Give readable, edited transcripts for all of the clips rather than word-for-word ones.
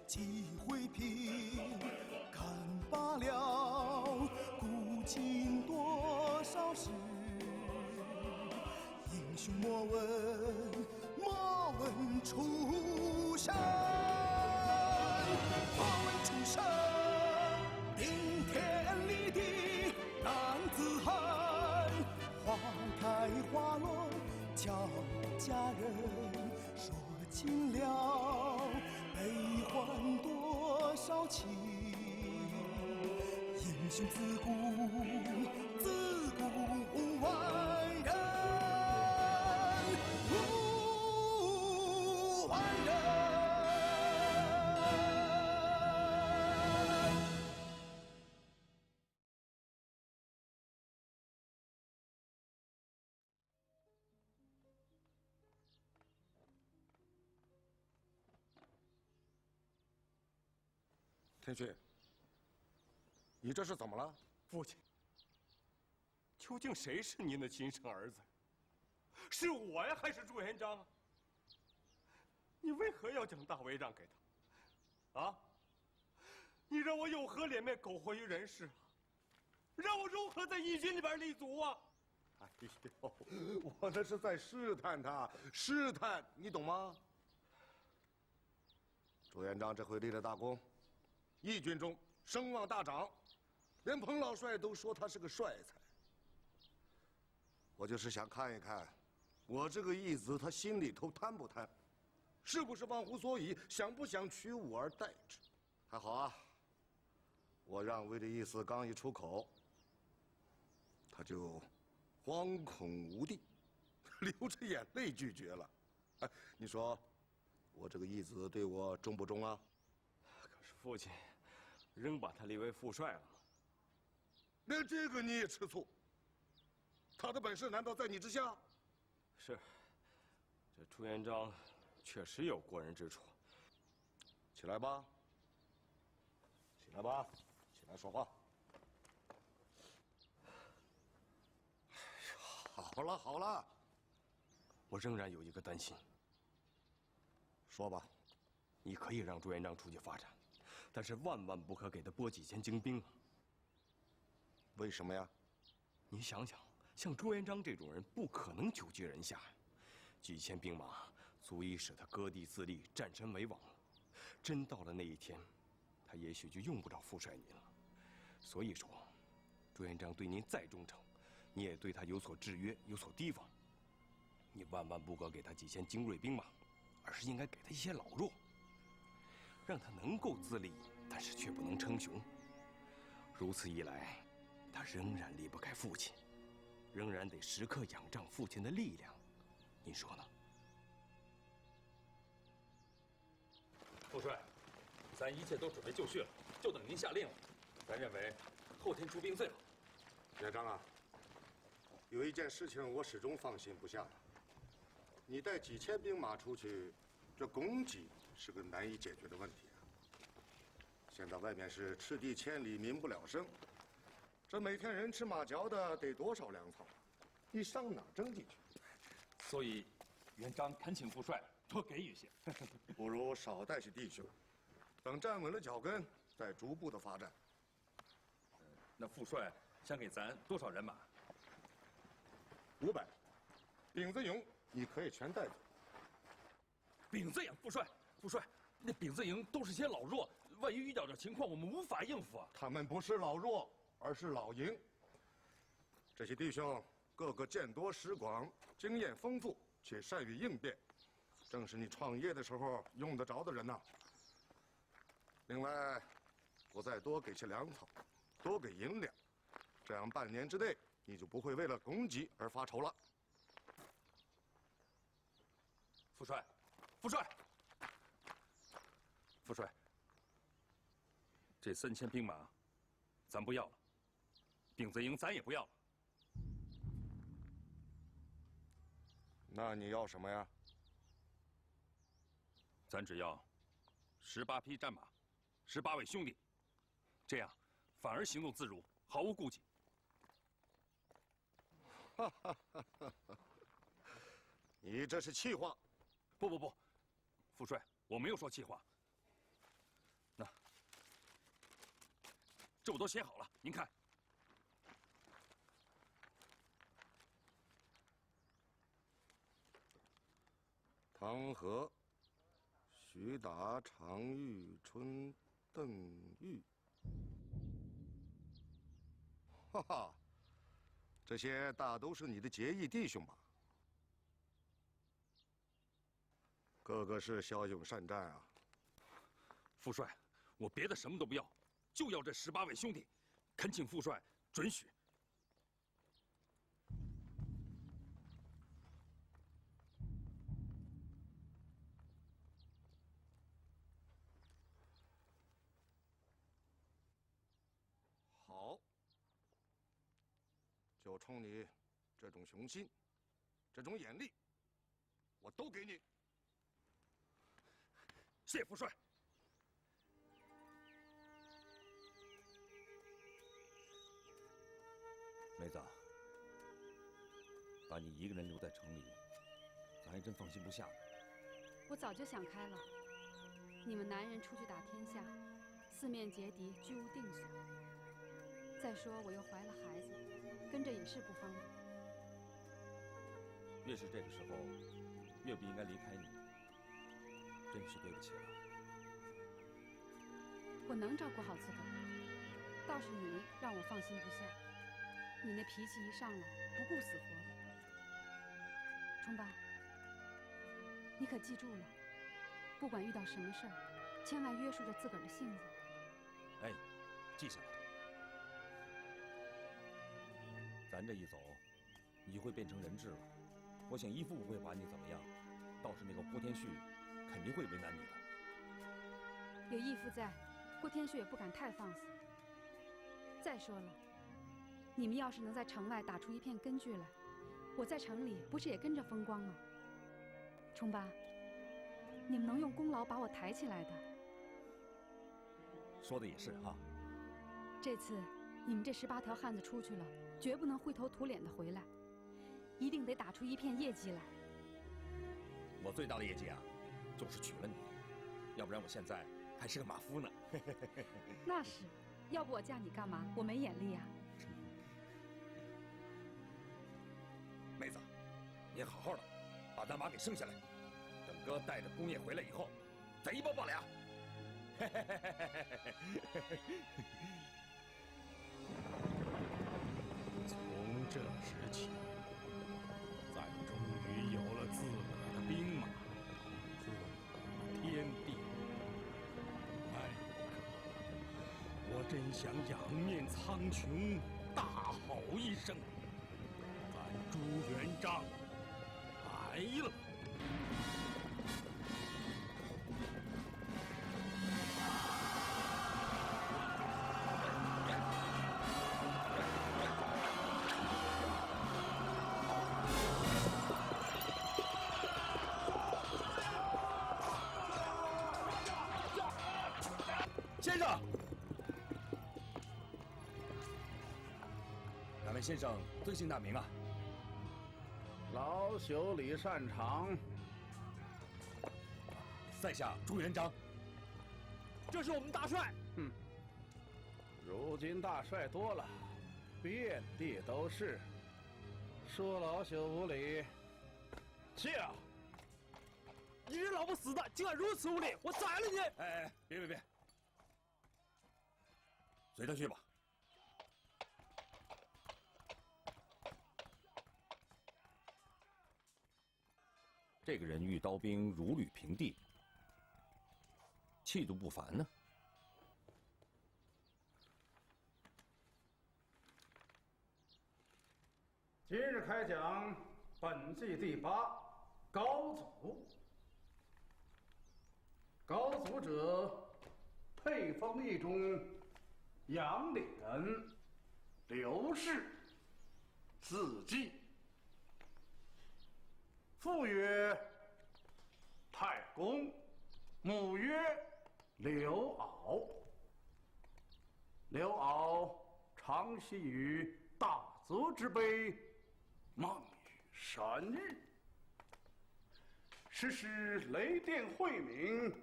几回平，看罢了古今多少事。英雄莫问出身，莫问出身。顶天立地男子汉，花开花落俏佳人。说尽了悲欢多少情，英雄自古无完人，无完人。天勋，你这是怎么了？父亲，究竟谁是您的亲生儿子？是我呀，还是朱元璋啊？你为何要将大魏让给他？啊！你让我有何脸面苟活于人世啊？让我如何在义军里边立足啊？哎呦，我这是在试探他，试探，你懂吗？朱元璋这回立了大功，义军中声望大涨，连彭老帅都说他是个帅才。我就是想看一看，我这个义子他心里头贪不贪，是不是忘乎所以，想不想取武而代之？还好啊，我让位的意思刚一出口，他就惶恐无地，流着眼泪拒绝了。哎，你说，我这个义子对我忠不忠啊？可是父亲仍把他立为副帅了。连这个你也吃醋？他的本事难道在你之下？是，这朱元璋确实有过人之处。起来吧，起来吧，起来说话。哎呀，好了好了，我仍然有一个担心。说吧。你可以让朱元璋出去发展，但是万万不可给他拨几千精兵啊！为什么呀？你想想，像朱元璋这种人，不可能久居人下呀。几千兵马足以使他割地自立，占山为王了。真到了那一天，他也许就用不着副帅您了。所以说，朱元璋对您再忠诚，你也对他有所制约，有所提防。你万万不可给他几千精锐兵马，而是应该给他一些老弱，让他能够自立，但是却不能称雄。如此一来，他仍然离不开父亲，仍然得时刻仰仗父亲的力量。您说呢？副帅，咱一切都准备就绪了，就等您下令了。咱认为后天出兵最好。元璋啊，有一件事情我始终放心不下的。你带几千兵马出去，这供给是个难以解决的问题啊。现在外面是赤地千里，民不聊生，这每天人吃马嚼的得多少粮草啊？你上哪征进去？所以，元璋恳请副帅多给予些。不如少带些弟兄，等站稳了脚跟，再逐步的发展。那副帅想给咱多少人马500，饼子营你可以全带走。饼子营，副帅，那饼子营都是些老弱，万一遇到这情况，我们无法应付啊。他们不是老弱，而是老营。这些弟兄个个见多识广，经验丰富，且善于应变，正是你创业的时候用得着的人呐。另外，我再多给些粮草，多给银两，这样半年之内你就不会为了供给而发愁了。副帅，这3000兵马，咱不要了，饼子营咱也不要了。那你要什么呀？咱只要18匹战马，18位兄弟，这样反而行动自如，毫无顾忌。你这是气话。不，副帅，我没有说气话。这我都写好了，您看。唐和、徐达、常遇春、邓玉，哈哈，这些大都是你的结义弟兄吧？个个是骁勇善战啊！父帅，我别的什么都不要，就要这18位兄弟，恳请父帅准许。好，就冲你这种雄心，这种眼力，我都给你。谢父帅。妹子，把你一个人留在城里，咱还真放心不下呢。我早就想开了，你们男人出去打天下，四面结敌，居无定所。再说我又怀了孩子，跟着也是不方便。越是这个时候，越不应该离开你，真是对不起了。我能照顾好自个儿，倒是你让我放心不下。你那脾气一上来，不顾死活的。冲爸，你可记住了，不管遇到什么事儿，千万约束着自个儿的性子。哎，记下了。咱这一走，你会变成人质了。我想义父不会把你怎么样，倒是那个郭天旭，肯定会为难你的。有义父在，郭天旭也不敢太放肆。再说了，你们要是能在城外打出一片根据来，我在城里不是也跟着风光吗？冲爸，你们能用功劳把我抬起来的。说的也是哈。这次你们这18条汉子出去了，绝不能灰头土脸的回来，一定得打出一片业绩来。我最大的业绩啊，就是娶了你，要不然我现在还是个马夫呢。那是，要不我嫁你干嘛？我没眼力呀。妹子，你好好的，把咱马给生下来，等哥带着姑爷回来以后，再一包抱俩。从这时起，咱终于有了自个儿的兵马，自个儿的天地。哎，我真想仰面苍穹，大吼一声：咱朱元璋来了！先生，哪位先生尊姓大名啊？老朽李善长，在下朱元璋。这是我们大帅。如今大帅多了，遍地都是，说老朽无礼。驾！你这老不死的，竟敢如此无礼！我宰了你！哎，别，随他去吧。这个人遇刀兵如履平地，气度不凡呢。今日开讲本纪第8，高祖。高祖者，沛丰邑中杨岭人，刘氏，字季。父曰太公，母曰刘骜。刘骜常栖于大泽之滨，梦与神日。时时雷电晦明，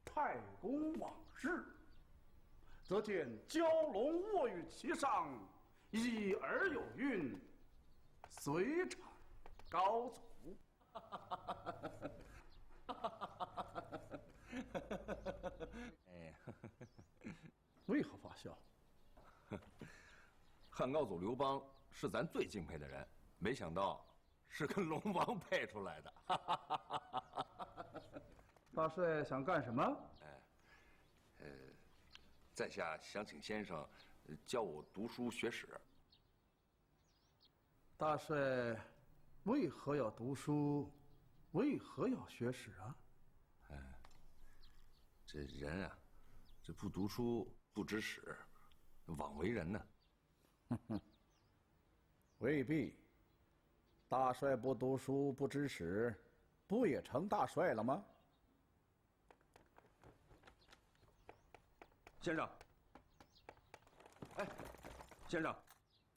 太公往日。则见蛟龙卧于其上，一而有韵，随产高祖。哎，为何发笑？汉高祖刘邦是咱最敬佩的人，没想到是个龙王配出来的。大帅想干什么？在下想请先生教我读书学史。大帅为何要读书？为何要学史啊？这人啊，这不读书不知史，枉为人呢。未必。大帅不读书不知史，不也成大帅了吗？先生，哎，先生，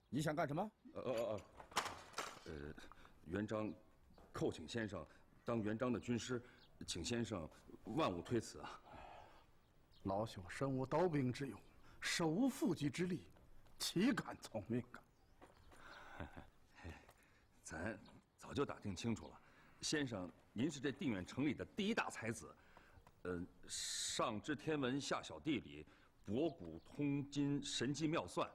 你想干什么？元璋叩请先生当元璋的军师，请先生万勿推辞啊！老朽身无刀兵之勇，手无缚鸡之力，岂敢从命啊？咱早就打听清楚了，先生您是这定远城里的第一大才子，上知天文，下晓地理，博古通今，神机妙算。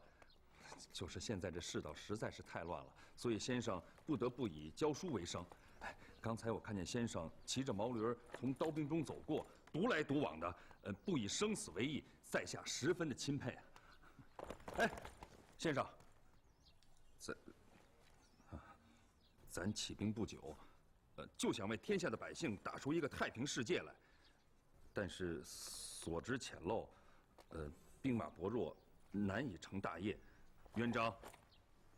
就是现在这世道实在是太乱了，所以先生不得不以教书为生。哎，刚才我看见先生骑着毛驴从刀兵中走过，独来独往的，不以生死为意，在下十分的钦佩啊。哎，先生，咱起兵不久，就想为天下的百姓打出一个太平世界来，但是所知浅陋，兵马薄弱，难以成大业。元璋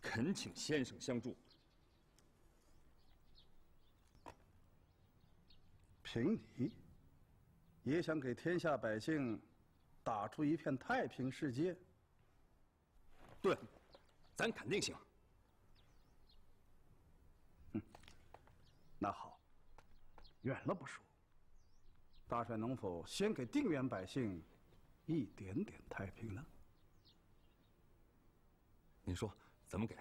恳请先生相助。凭你，也想给天下百姓打出一片太平世界？对，咱肯定行。那好，远了不说，大帅能否先给定远百姓一点点太平呢？您说怎么给？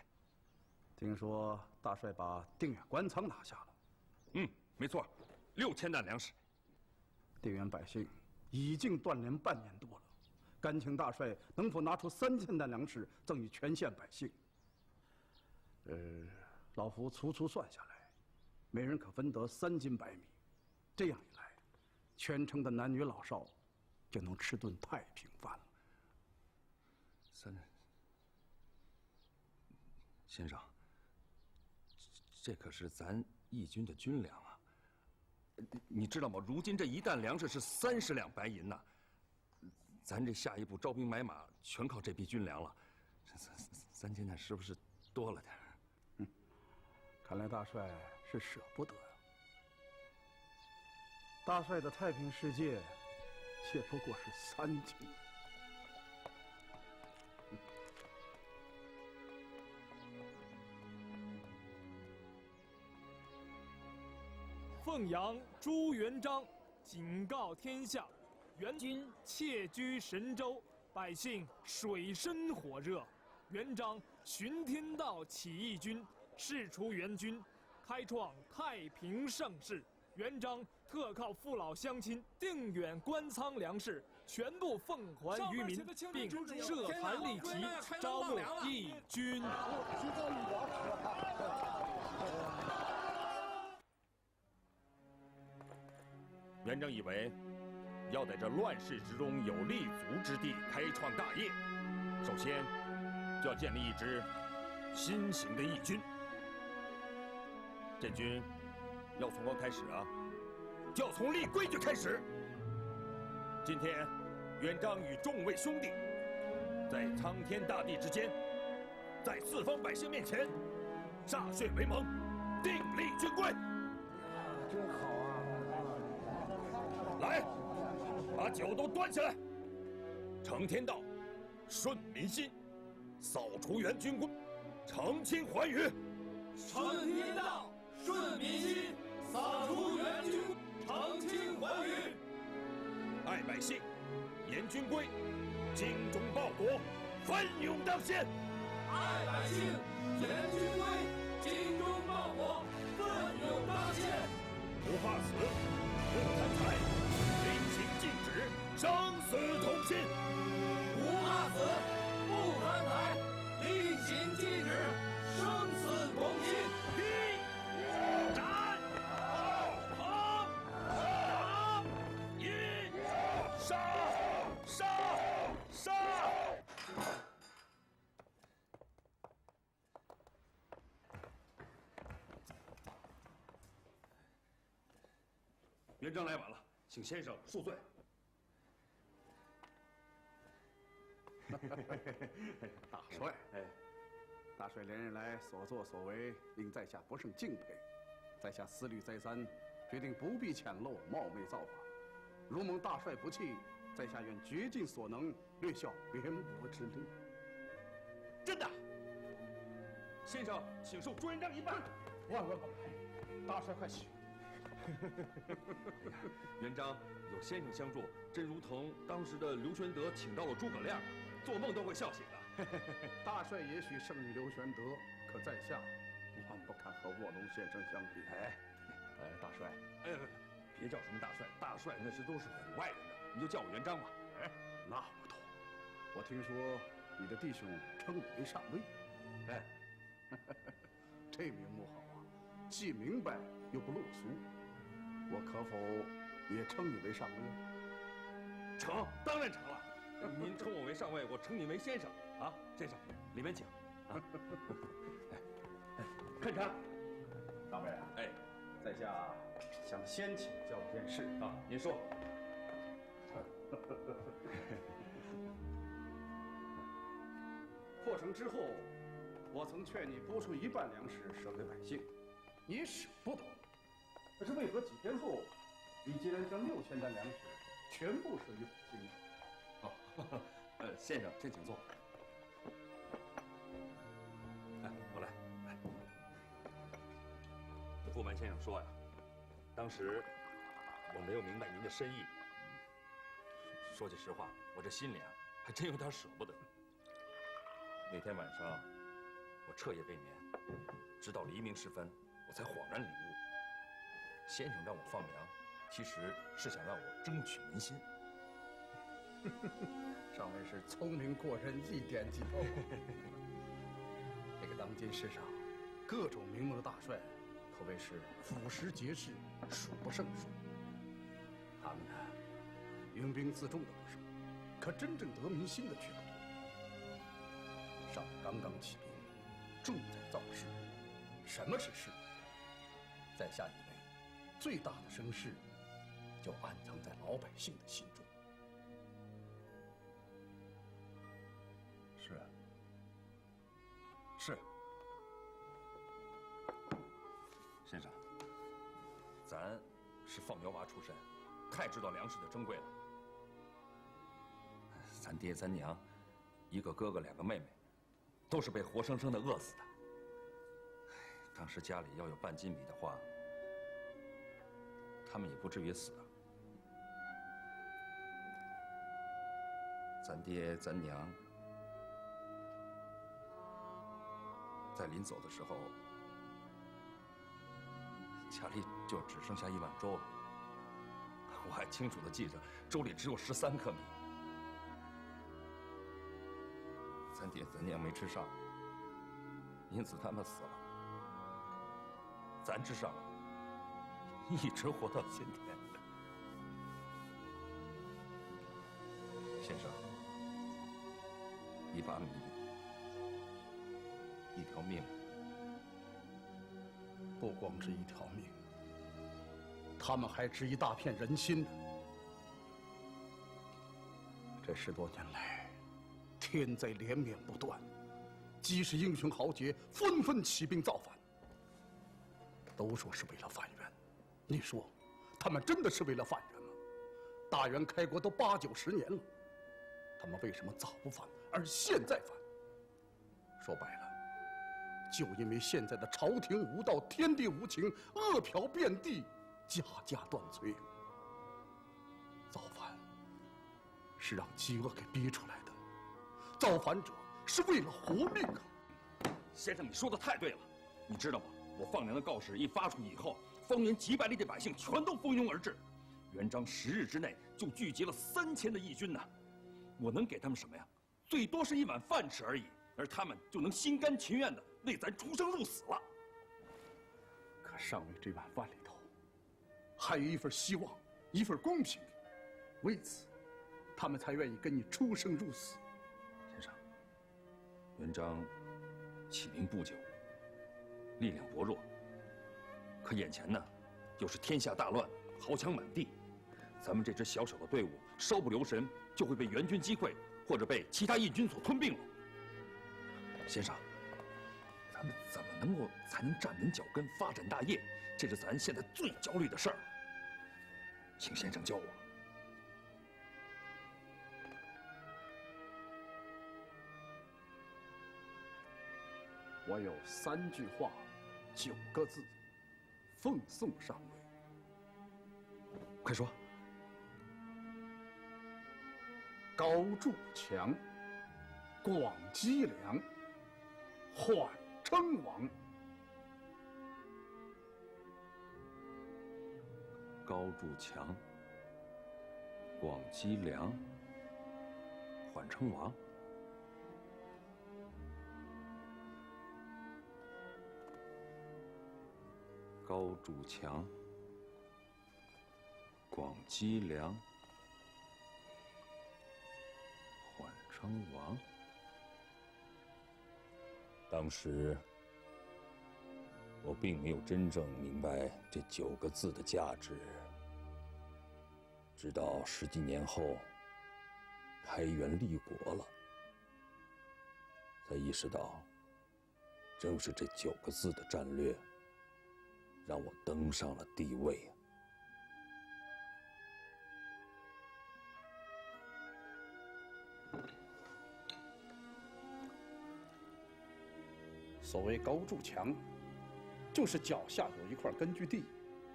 听说大帅把定远官仓拿下了。没错，6000担粮食。定远百姓已经断粮半年多了，敢请大帅能否拿出3000担粮食赠与全县百姓？老夫粗粗算下来，每人可分得3斤白米，这样一来，全城的男女老少就能吃顿太平饭了。先生，这可是咱义军的军粮啊！你知道吗？如今这1担粮食是30两白银呐。咱这下一步招兵买马，全靠这批军粮了。这3000担是不是多了点？看来大帅是舍不得呀。大帅的太平世界，也不过是3斤。凤阳朱元璋警告天下，元军窃居神州，百姓水深火热。元璋巡天道起义军释除元军，开创太平盛世。元璋特靠父老乡亲定远官仓粮食全部奉还于民，并设盘立旗，招募义军。元璋以为，要在这乱世之中有立足之地，开创大业，首先就要建立一支新型的义军。这军要从何开始啊？就要从立规矩开始。今天，元璋与众位兄弟，在苍天大地之间，在四方百姓面前，歃血为盟，订立军规。真好啊！来，把酒都端起来。承天道，顺民心，扫除元军规，澄清寰宇。承天道，顺民心，扫除元军，澄清寰宇。爱百姓，严军规，精忠报国，奋勇当先。爱百姓，严军威，精忠报国，奋勇当先。不怕死，不贪财，临行禁止，生死同心。不怕死，不贪财，临行禁止，生死同心。斩！好！打！一！杀！杀！杀！元璋来晚了，请先生恕罪。大帅，大帅连日来所作所为，令在下不胜敬佩。在下思虑再三，决定不必潜露，冒昧造反。如蒙大帅不弃，在下愿竭尽所能，略效员薄之力。真的，先生，请受朱元璋一拜。万万不敢，大帅快许。元璋有先生相助，真如同当时的刘玄德请到了诸葛亮，做梦都会笑醒的。大帅也许胜于刘玄德，可在下万不敢和卧龙先生相比。大帅，别叫什么大帅，大帅那都是唬外人的，你就叫我元璋吧。那不同。我听说你的弟兄称你为上尉，这名目好啊，既明白又不落俗。我可否也称你为上尉？成，当然成了。您称我为上尉，我称你为先生啊，先生，里面请。啊，看茶。大尉啊，在下想先请教一件事啊，您说。破城之后，我曾劝你拨出一半粮食舍给百姓，你舍不得。可是为何几天后，你竟然将6000担粮食全部舍于百姓？先生，先请坐。我来。不瞒先生说呀，当时我没有明白您的深意。说句实话，我这心里啊，还真有点舍不得。那天晚上，我彻夜未眠，直到黎明时分，我才恍然领悟。先生让我放粮，其实是想让我争取民心。上尉是聪明过人，一点即透。这个当今世上，各种名目的大帅，可谓是俯拾皆是，数不胜数。他们呢，拥兵自重的不少，可真正得民心的却不多。上尉刚刚起兵，重在造势。什么是势？在下以为，最大的声势，就暗藏在老百姓的心中。是，先生，咱是放牛娃出身，太知道粮食的珍贵了。咱爹咱娘，一个哥哥2个妹妹，都是被活生生的饿死的。当时家里要有半斤米的话，他们也不至于死啊。咱爹咱娘在临走的时候，家里就只剩下1碗粥了。我还清楚地记着，粥里只有13克米。咱爹咱娘没吃上，因此他们死了。咱吃上了，一直活到今天。先生，一把米，一条命。不光是一条命，他们还值一大片人心呢。这10多年来，天灾连绵不断，几十英雄豪杰纷纷起兵造反，都说是为了反袁。你说，他们真的是为了反袁吗？大元开国都8、90年了，他们为什么早不反，而现在反？说白了，就因为现在的朝廷无道，天地无情，饿殍遍地，家家断炊。造反是让饥饿给逼出来的，造反者是为了活命啊！先生，你说的太对了。你知道吗？我放粮的告示一发出去以后，方圆几百里的百姓全都蜂拥而至。元璋10日之内就聚集了3000的义军呢。我能给他们什么呀？最多是一碗饭吃而已，而他们就能心甘情愿地为咱出生入死了。可上尉这碗饭里头，还有一份希望，一份公平，为此，他们才愿意跟你出生入死。先生，元璋起兵不久，力量薄弱，可眼前呢，又是天下大乱，豪强满地，咱们这支小小的队伍稍不留神就会被元军击溃，或者被其他义军所吞并了。先生，咱们怎么才能站稳脚跟，发展大业？这是咱现在最焦虑的事儿。请先生教我。我有3句话，9个字，奉送上尉。快说。高筑墙，广积粮，缓称王。高筑墙，广积粮，缓称王。高筑墙，广积粮，缓称王。当时我并没有真正明白这9个字的价值，直到10几年后开元立国了，才意识到，正是这9个字的战略，让我登上了帝位。所谓高筑墙，就是脚下有一块根据地，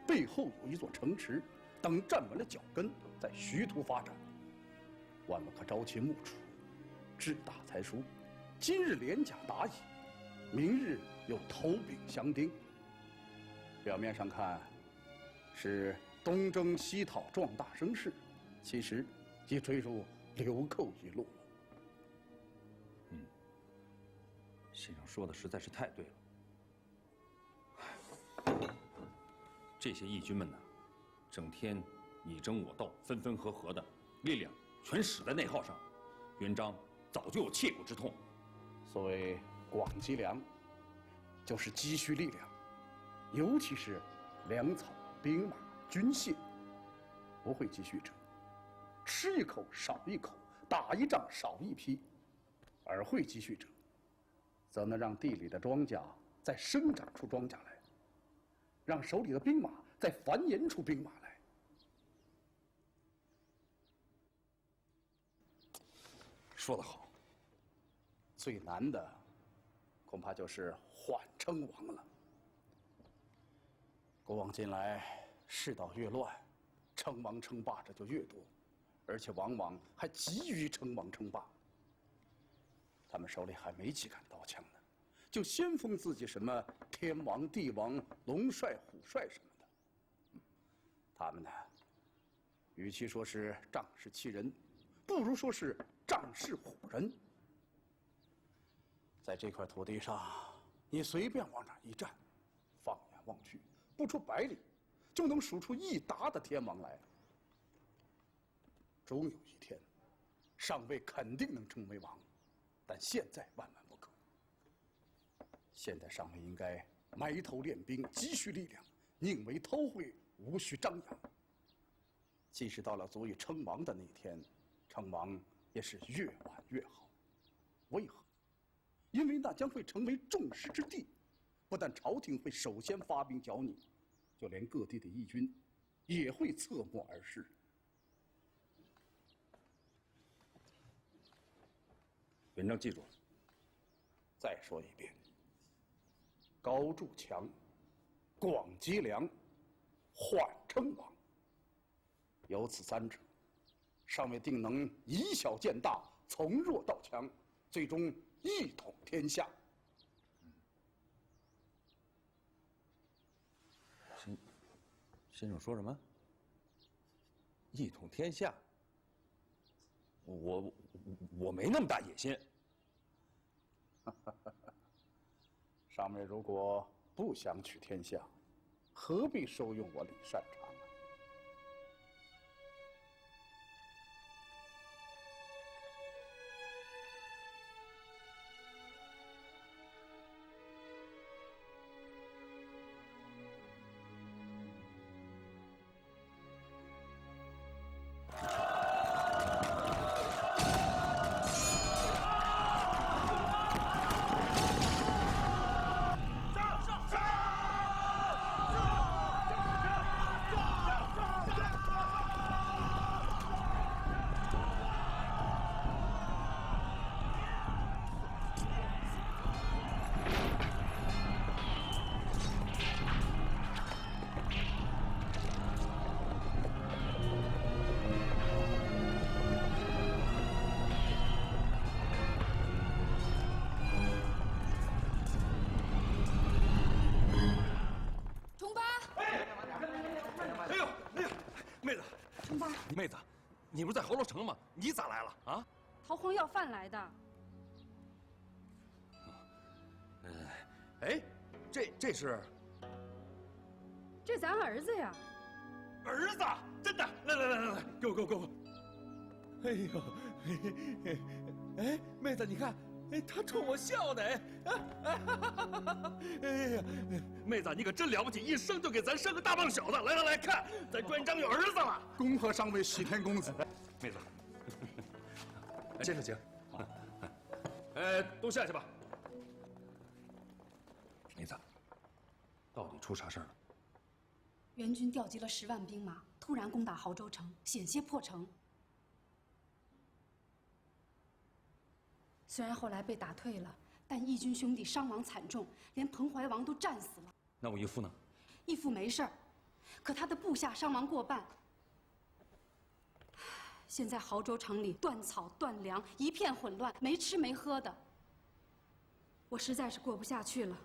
背后有一座城池，等站稳了脚跟，再徐图发展。万不可朝秦暮楚，志大才疏，今日连甲打乙，明日又头柄相盯。表面上看是东征西讨壮大声势，其实已坠入流寇一路了。先生说的实在是太对了。这些义军们呢，整天你争我斗，分分合合的，力量全使在内耗上，元璋早就有切骨之痛。所谓广积粮，就是积蓄力量，尤其是粮草、兵马、军械。不会积蓄者，吃一口少一口，打一仗少一批；而会积蓄者，则能让地里的庄稼再生长出庄稼来，让手里的兵马再繁衍出兵马来。说得好。最难的，恐怕就是缓称王了。古往今来，世道越乱，称王称霸者就越多，而且往往还急于称王称霸。他们手里还没几杆刀枪呢，就先封自己什么天王、地王、龙帅、虎帅什么的。他们呢，与其说是仗势欺人，不如说是仗势唬人。在这块土地上，你随便往哪一站，放眼望去，不出100里，就能数出一沓的天王来。终有一天，上尉肯定能成为王。但现在万万不可。现在上尉应该埋头练兵，积蓄力量，宁为韬晦，无需张扬。即使到了足以称王的那天，称王也是越晚越好。为何？因为那将会成为众矢之的，不但朝廷会首先发兵剿你，就连各地的义军也会侧目而视。元璋记住了。再说一遍：高筑墙，广积粮，缓称王。有此3者，上尉定能以小见大，从弱到强，最终一统天下。先生说什么？一统天下？我没那么大野心。上面如果不想取天下，何必收用我李善长啊？妹子，你不是在侯楼城吗？你咋来了啊？逃荒要饭来的。哎，这是？这咱儿子呀。儿子，真的！来，给我！哎呦，哎，妹子，你看，哎，他冲我笑的，哎呀，妹子，你可真了不起，一生就给咱生个大胖小子！来，看，咱关张有儿子了。恭贺上位喜天公子。妹子，先生请。都下去吧。妹子，到底出啥事儿了？元军调集了10万兵马，突然攻打亳州城，险些破城。虽然后来被打退了，但义军兄弟伤亡惨重，连彭怀王都战死了。那我义父呢？义父没事儿，可他的部下伤亡过半。现在亳州城里断草断粮，一片混乱，没吃没喝的。我实在是过不下去了，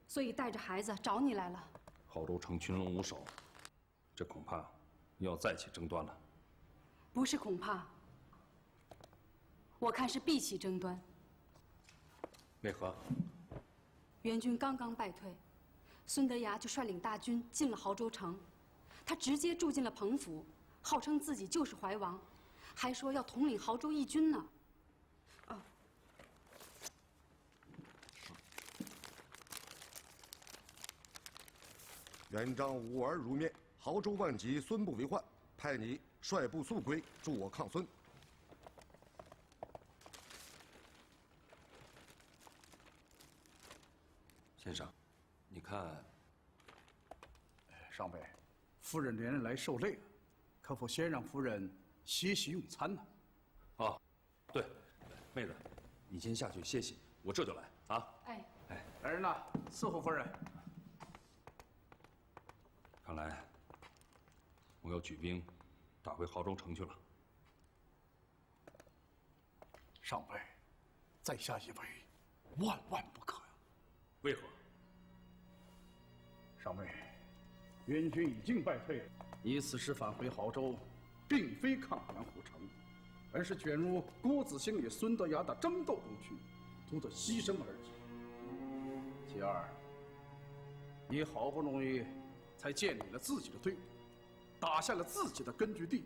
所以带着孩子找你来了。亳州城群龙无首，这恐怕要再起争端了。不是恐怕，我看是必起争端。为何？元军刚刚败退，孙德崖就率领大军进了亳州城，他直接住进了彭府，号称自己就是怀王，还说要统领亳州义军呢。哦，元璋无儿如面，亳州万疾，孙不为患，派你率部速归，助我抗孙。先生，你看，上尉，夫人连日来受累了，可否先让夫人歇息用餐呢？哦，对，妹子，你先下去歇息，我这就来啊。哎，来人呐，伺候夫人。看来我要举兵打回亳州城去了。上尉，在下以为万万不可呀！为何？上尉，元军已经败退，你此时返回亳州，并非抗元护城，而是卷入郭子兴与孙德崖的争斗中去，图的牺牲而已。其二，你好不容易才建立了自己的队伍，打下了自己的根据地，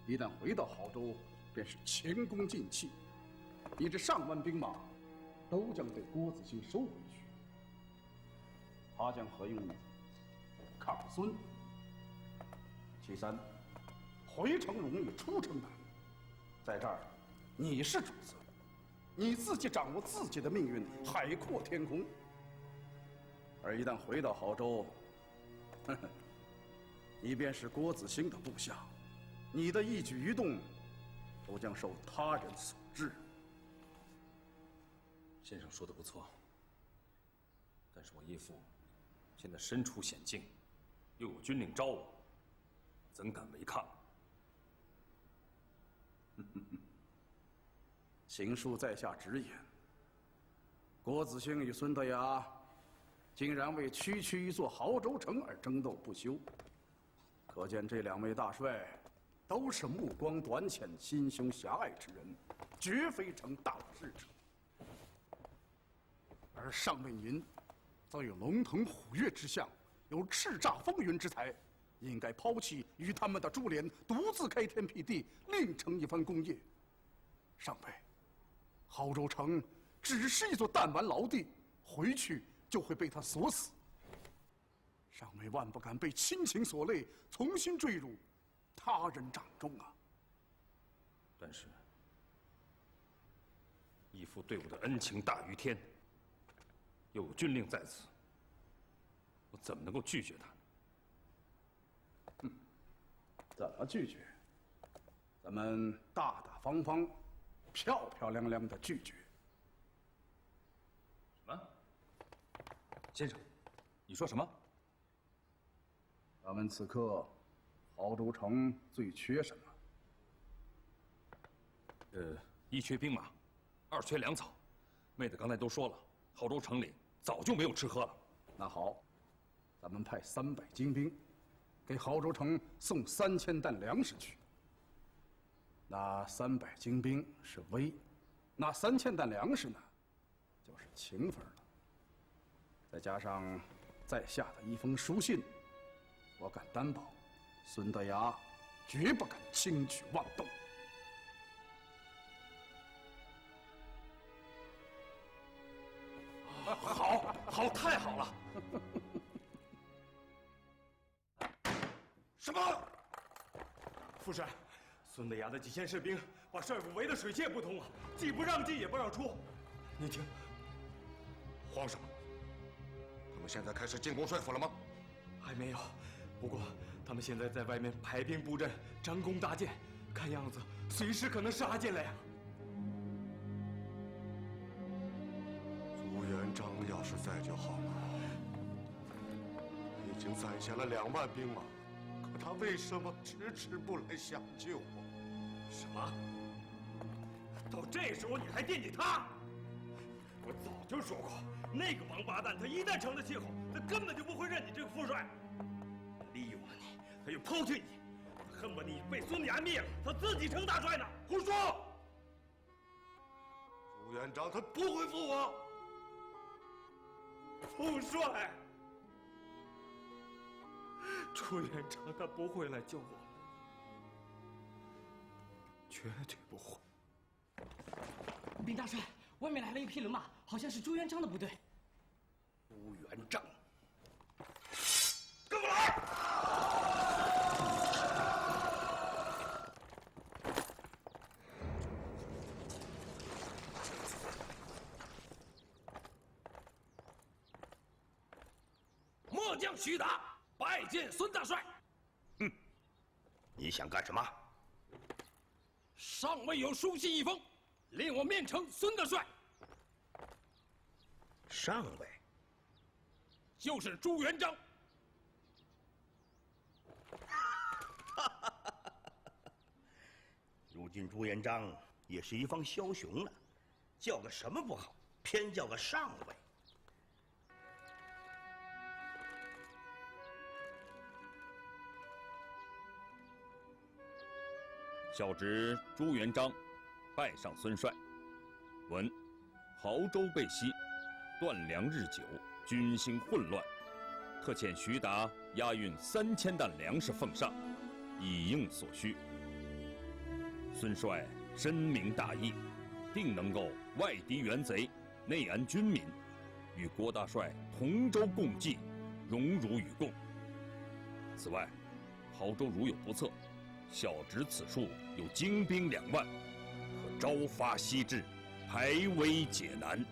一旦回到亳州，便是前功尽弃，你这上万兵马都将被郭子兴收回去，他将何用抗孙？其三，回城容易出城难，在这儿你是主子，你自己掌握自己的命运，海阔天空。而一旦回到亳州，你便是郭子兴的部下，你的一举一动都将受他人所知。先生说的不错，但是我义父现在身处险境，又有军令招我，怎敢违抗？行书在下直言，郭子兴与孙德雅竟然为区区一座亳州城而争斗不休，可见这两位大帅都是目光短浅、心胸狭隘之人，绝非成大事者。而上尉您，则有龙腾虎跃之相，有叱咤风云之才，应该抛弃与他们的株连，独自开天辟地，另成一番功业。上尉，亳州城只是一座弹丸牢地，回去就会被他锁死。上尉万不敢被亲情所累，重新坠入他人掌中啊！但是，义父对我的恩情大于天，又有军令在此，我怎么能够拒绝他呢？怎么拒绝？咱们大大方方、漂漂亮亮的拒绝。什么？先生，你说什么？咱们此刻亳州城最缺什么？一缺兵马，二缺粮草。妹子刚才都说了，亳州城里早就没有吃喝了。那好，咱们派300精兵，给亳州城送3000担粮食去。那300精兵是威，那3000担粮食呢，就是情分了。再加上在下的一封书信，我敢担保，孙德雅绝不敢轻举妄动。好，太好了！什么？副帅，孙德雅的几千士兵把帅府围得水泄不通啊，既不让进也不让出。你听，皇上，他们现在开始进攻帅府了吗？还没有，不过他们现在在外面排兵布阵，张弓搭箭，看样子随时可能杀进来呀。朱元璋要是在就好了，已经攒下了2万兵马，可他为什么迟迟不来相救啊？什么？到这时候你还惦记他？我早就说过，那个王八蛋，他一旦成了气候，他根本就不会认你这个副帅。利用了你，他又抛弃你，恨不得你被孙德雅灭了，他自己成大帅呢。胡说！朱元璋他不会负我。副帅，朱元璋他不会来救我，绝对不会。禀大帅，外面来了一匹人马，好像是朱元璋的部队。朱元璋，跟我来！末将徐达拜见孙大帅。你想干什么？上尉有书信一封，令我面呈孙大帅。上尉就是朱元璋。如今朱元璋也是一方枭雄了，叫个什么不好，偏叫个上尉。小侄朱元璋，拜上孙帅。闻亳州被袭，断粮日久，军心混乱，特遣徐达押运3000担粮食奉上，以应所需。孙帅深明大义，定能够外敌援贼，内安军民，与郭大帅同舟共济，荣辱与共。此外，亳州如有不测，小侄此处有精兵2万，可朝发夕至，排危解难。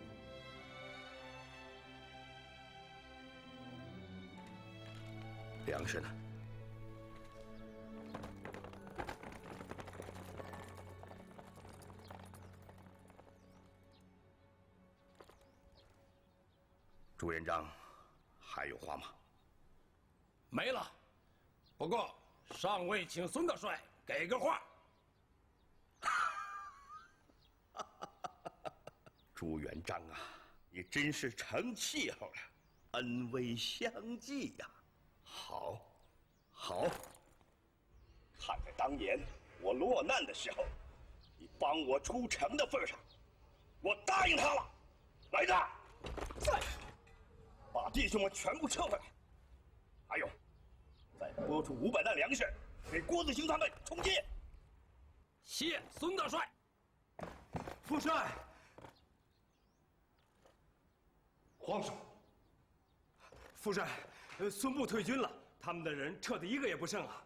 粮食呢？朱元璋还有话吗？没了。不过上尉请孙大帅给个话。朱元璋啊，你真是成气候了，恩威相济呀！好，好。看在当年我落难的时候，你帮我出城的份上，我答应他了。来人，在，把弟兄们全部撤回来。还有，再拨出500担粮食给郭子兴他们充饥。谢孙大帅。副帅。皇上。副帅，孙部退军了，他们的人撤得一个也不剩啊。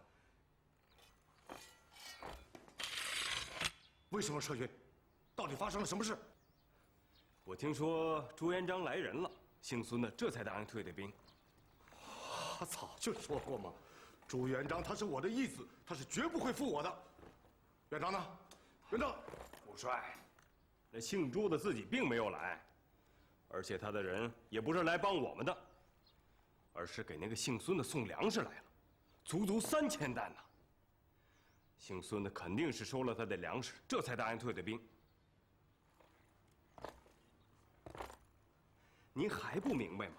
为什么撤军？到底发生了什么事？我听说朱元璋来人了，姓孙的这才答应退的兵。我早就说过嘛，朱元璋他是我的义子，他是绝不会负我的。元璋呢？元璋，副帅，那姓朱的自己并没有来，而且他的人也不是来帮我们的，而是给那个姓孙的送粮食来了，足足3000担呢。姓孙的肯定是收了他的粮食，这才答应退的兵。您还不明白吗？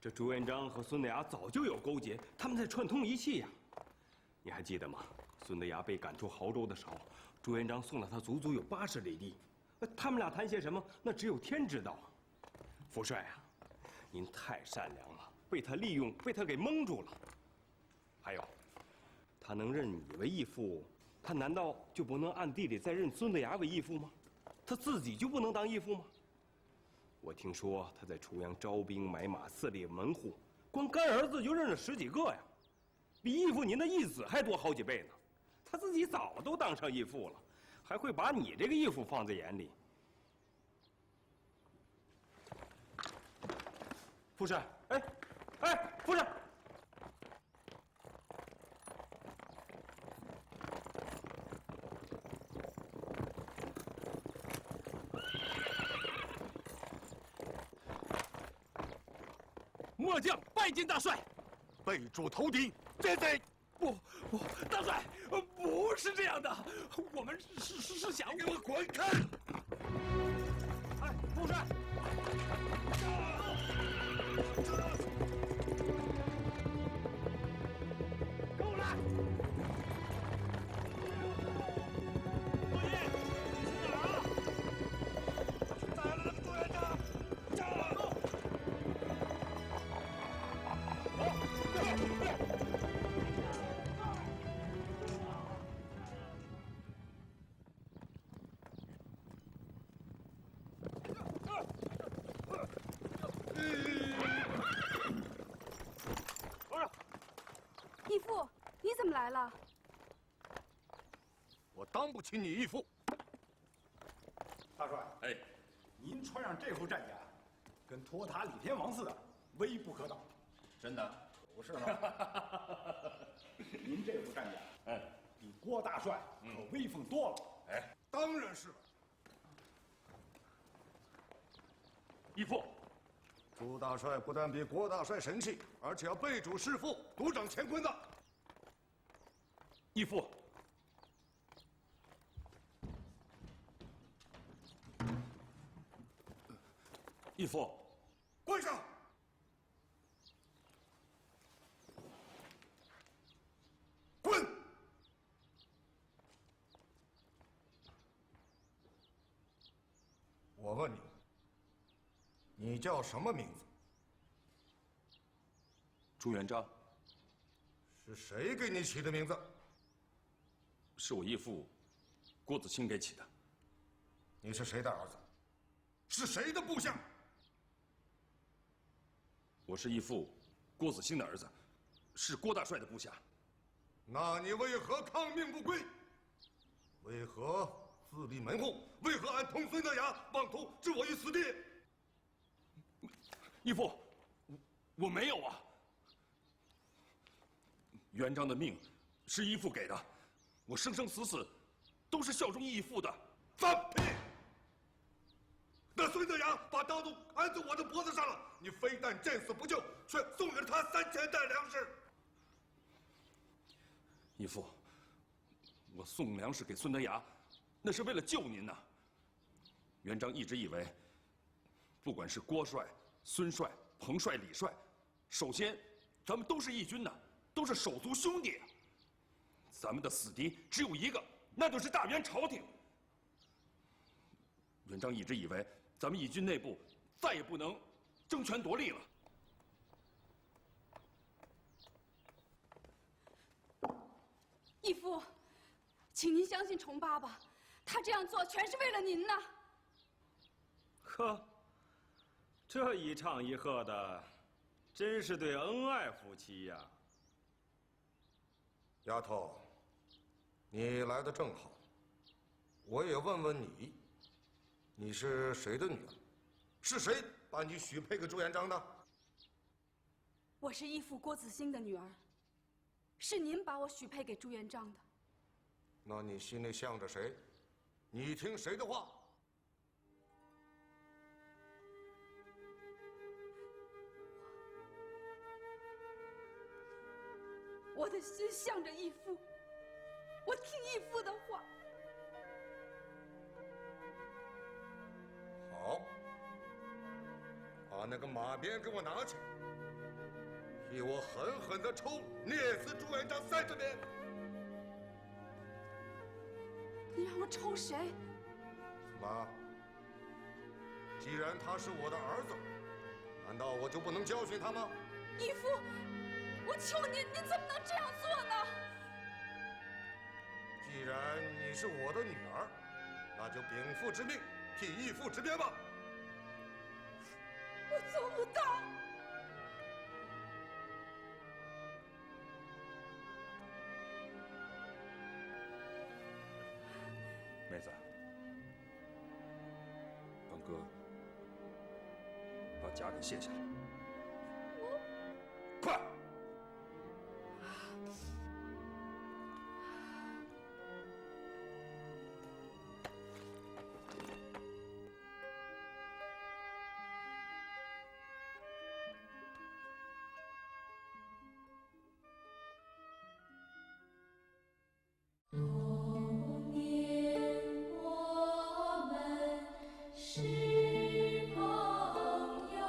这朱元璋和孙德崖早就有勾结，他们在串通一气呀。你还记得吗？孙德崖被赶出亳州的时候，朱元璋送了他足足有80里地，他们俩谈些什么，那只有天知道。副帅啊，您太善良了，被他利用，被他给蒙住了。还有，他能认你为义父，他难道就不能暗地里再认孙德崖为义父吗？他自己就不能当义父吗？我听说他在楚阳招兵买马，四立门户，光干儿子就认了10几个呀，比义父您的义子还多好几倍呢。他自己早都当上义父了，还会把你这个义父放在眼里？副帅，副帅。末将拜见大帅，备主投敌，这贼！不，大帅，不是这样的，我们是想给我滚开！哎，副帅，跟我来！落叶，去哪儿啊？去逮了那个朱元璋！走！义父，你怎么来了？我当不起你义父。大帅，您穿上这副战甲，跟托塔李天王似的，威不可挡。真的？不是吗？您这副战甲，比郭大帅可威风多了。当然是了。义父，朱大帅不但比郭大帅神气，而且要背主弑父，独掌乾坤的。义父，义父，跪下！滚！我问你，你叫什么名字？朱元璋。是谁给你起的名字？是我义父郭子兴给起的。你是谁的儿子？是谁的部下？我是义父郭子兴的儿子，是郭大帅的部下。那你为何抗命不归？为何自立门户？为何暗通孙德崖，妄图置我于死地？义父，我没有啊。元璋的命是义父给的，我生生死死都是效忠义父的。放屁！那孙德崖把刀都安在我的脖子上了，你非但见死不救，却送给了他3000担粮食。义父，我送粮食给孙德崖，那是为了救您呐。元璋一直以为不管是郭帅、孙帅、彭帅、李帅，首先，咱们都是义军呐，都是手足兄弟。咱们的死敌只有一个，那就是大元朝廷。元璋一直以为咱们义军内部再也不能争权夺利了。义父，请您相信崇爸爸，他这样做全是为了您呢。呵，这一唱一和的，真是对恩爱夫妻呀。丫头，你来的正好，我也问问你，你是谁的女儿？是谁把你许配给朱元璋的？我是义父郭子兴的女儿，是您把我许配给朱元璋的。那你心里向着谁？你听谁的话？我的心向着义父，我听义父的话。好，把那个马鞭给我拿起来，替我狠狠地抽捏死朱元璋30鞭。你让我抽谁？妈，既然他是我的儿子，难道我就不能教训他吗？义父，我求您，您怎么能这样做呢？既然你是我的女儿，那就禀父之命，替义父执鞭吧。我做不到。妹子，帮哥把甲给卸下来。快！是朋友。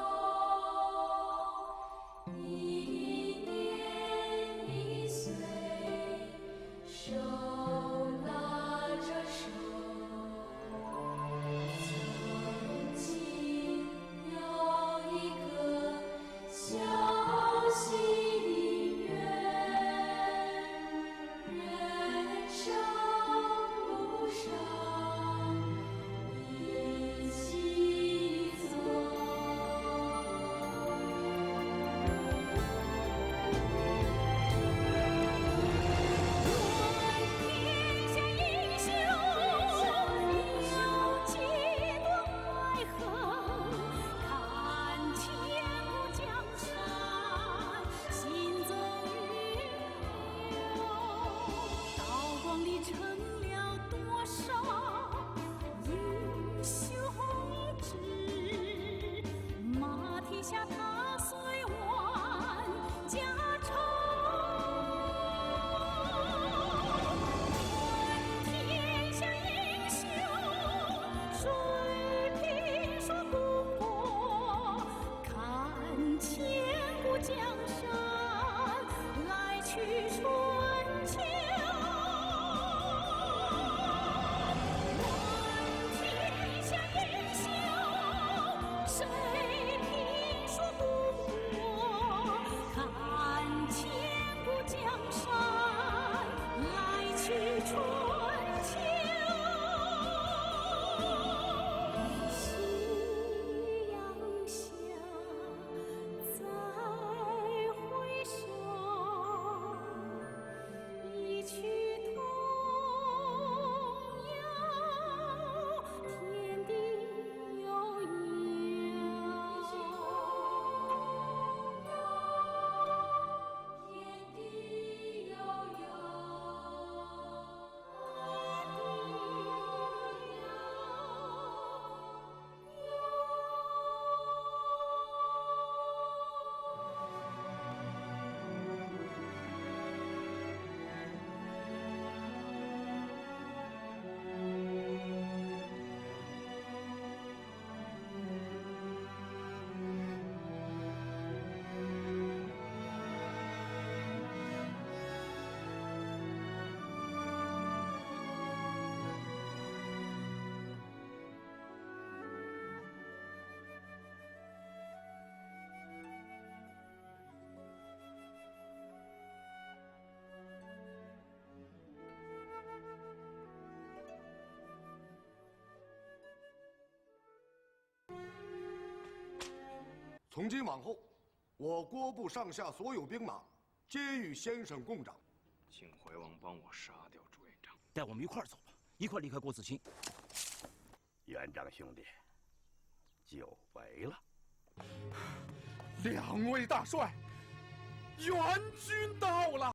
从今往后，我郭部上下所有兵马，皆与先生共掌。请怀王帮我杀掉朱元璋，带我们一块儿走吧，一块儿离开郭子清。元璋兄弟，久违了。两位大帅，援军到了。